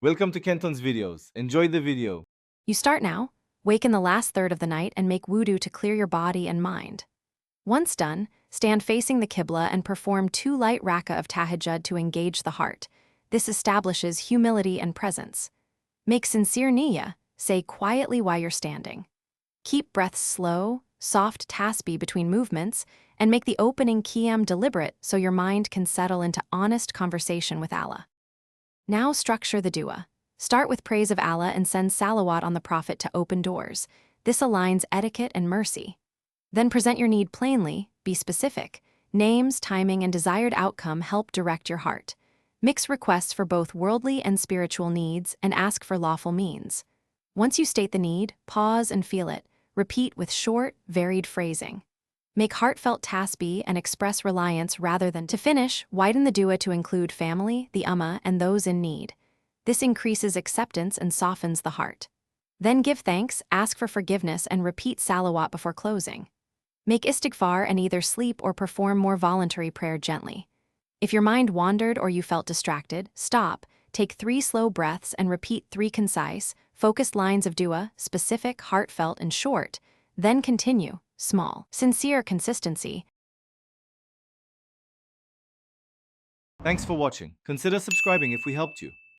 Welcome to Kenton's videos. Enjoy the video. You start now, wake in the last third of the night and make wudu to clear your body and mind. Once done, stand facing the Qibla and perform 2 light rak'ah of Tahajjud to engage the heart. This establishes humility and presence. Make sincere niyyah, say quietly while you're standing. Keep breaths slow, soft tasbih between movements, and make the opening qiyam deliberate so your mind can settle into honest conversation with Allah. Now structure the dua. Start with praise of Allah and send salawat on the Prophet to open doors. This aligns etiquette and mercy. Then present your need plainly, be specific. Names, timing, and desired outcome help direct your heart. Mix requests for both worldly and spiritual needs and ask for lawful means. Once you state the need, pause and feel it. Repeat with short, varied phrasing. Make heartfelt tasbih and express reliance rather than to finish, widen the dua to include family, the ummah, and those in need. This increases acceptance and softens the heart. Then give thanks, ask for forgiveness, and repeat salawat before closing. Make istighfar and either sleep or perform more voluntary prayer gently. If your mind wandered or you felt distracted, stop, take 3 slow breaths and repeat 3 concise, focused lines of dua, specific, heartfelt, and short. Then continue, small, sincere consistency. Thanks for watching. Consider subscribing if we helped you.